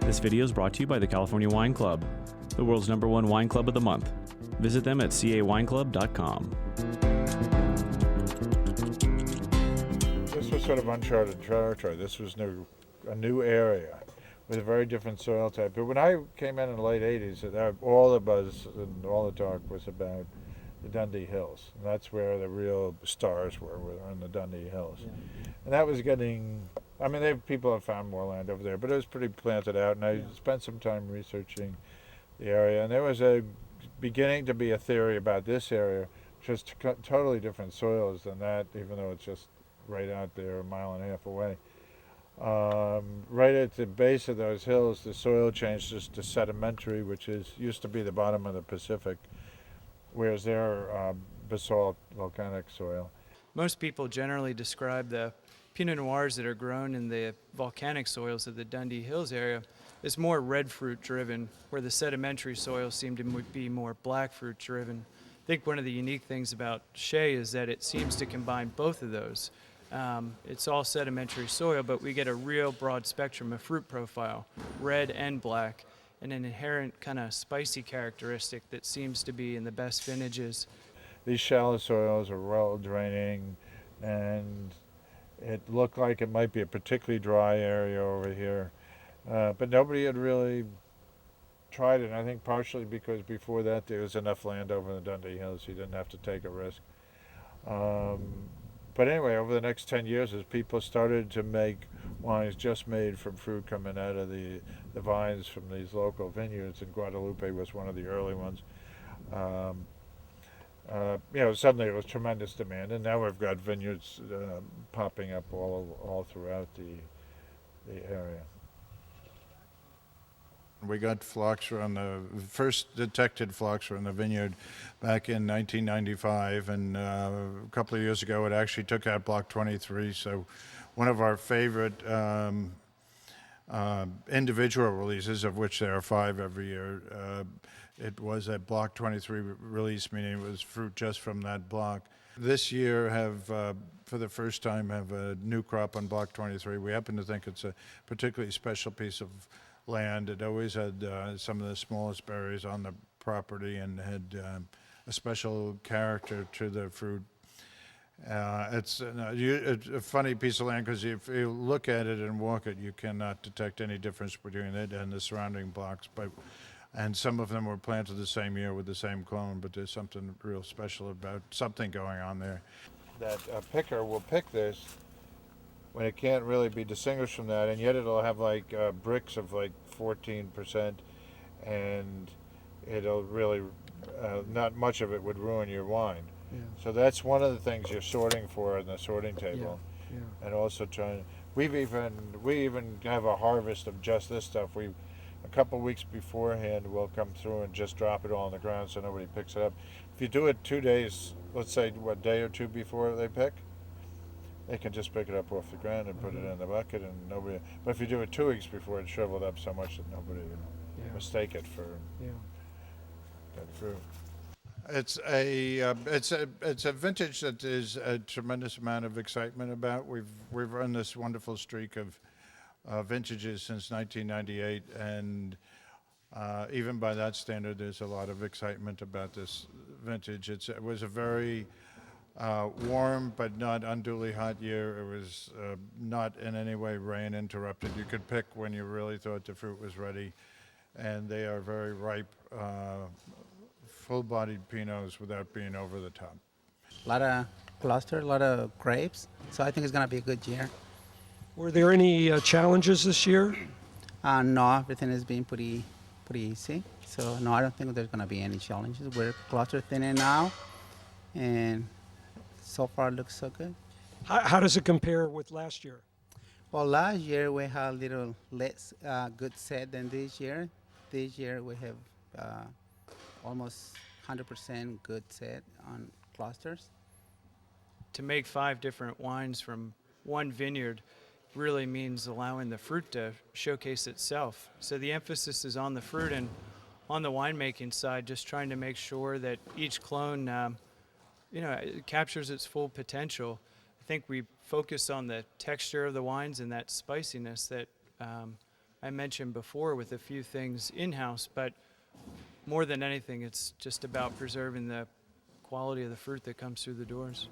This video is brought to you by the California Wine Club, the world's #1 wine club of the month. Visit them at cawineclub.com. This was sort of uncharted territory. This was a new area with a very different soil type. But when I came in the late 80s, all the buzz and all the talk was about the Dundee Hills. And that's where the real stars were in the Dundee Hills. Yeah. And that was getting, I mean, people have found more land over there, but it was pretty planted out. And I spent some time researching the area. And there was beginning to be a theory about this area, which was totally different soils than that, even though it's just right out there, 1.5 miles away. Right at the base of those hills, the soil changes to sedimentary, which used to be the bottom of the Pacific, whereas they're basalt volcanic soil. Most people generally describe the Pinot Noirs that are grown in the volcanic soils of the Dundee Hills area as more red fruit driven, where the sedimentary soils seem to be more black fruit driven. I think one of the unique things about Shea is that it seems to combine both of those. It's all sedimentary soil, but we get a real broad spectrum of fruit profile, red and black, and an inherent kind of spicy characteristic that seems to be in the best vintages. These shallow soils are well draining, and it looked like it might be a particularly dry area over here. But nobody had really tried it, and I think partially because before that there was enough land over in the Dundee Hills, you didn't have to take a risk. But anyway, over the next 10 years, as people started to make wines just made from fruit coming out of the vines from these local vineyards, and Guadalupe was one of the early ones, suddenly it was tremendous demand, and now we've got vineyards popping up all throughout the area. We got phylloxera first detected phylloxera in the vineyard back in 1995, and a couple of years ago it actually took out block 23. So one of our favorite individual releases, of which there are 5 every year, it was a block 23 release, meaning it was fruit just from that block. This year for the first time, have a new crop on block 23. We happen to think it's a particularly special piece of land. It always had some of the smallest berries on the property and had a special character to the fruit. It's a funny piece of land because if you look at it and walk it, you cannot detect any difference between it and the surrounding blocks. And some of them were planted the same year with the same clone, but there's something real special about something going on there. That picker will pick this when it can't really be distinguished from that, and yet it'll have like bricks of like 14%, and it'll really, not much of it would ruin your wine. Yeah. So that's one of the things you're sorting for in the sorting table. Yeah. Yeah. And also we even have a harvest of just this stuff. A couple weeks beforehand, we'll come through and just drop it all on the ground so nobody picks it up. If you do it 2 days, let's say a day or two before they pick, they can just pick it up off the ground and put it in the bucket, and nobody. But if you do it 2 weeks before, it's shriveled up so much that nobody will mistake it for that fruit. It's a vintage that is a tremendous amount of excitement about. We've run this wonderful streak of vintages since 1998, and even by that standard, there's a lot of excitement about this vintage. It was a very warm but not unduly hot year. It was not in any way rain interrupted. You could pick when you really thought the fruit was ready, and they are very ripe, full-bodied Pinots without being over the top. A lot of cluster, a lot of grapes, so I think it's going to be a good year. Were there any challenges this year? No, everything has been pretty easy. So no, I don't think there's going to be any challenges. We're cluster thinning now, and so far it looks so good. How does it compare with last year? Well, last year we had a little less good set than this year. This year we have almost 100% good set on clusters. To make 5 different wines from one vineyard really means allowing the fruit to showcase itself. So the emphasis is on the fruit, and on the winemaking side, just trying to make sure that each clone, it captures its full potential. I think we focus on the texture of the wines and that spiciness that I mentioned before with a few things in-house, but more than anything, it's just about preserving the quality of the fruit that comes through the doors.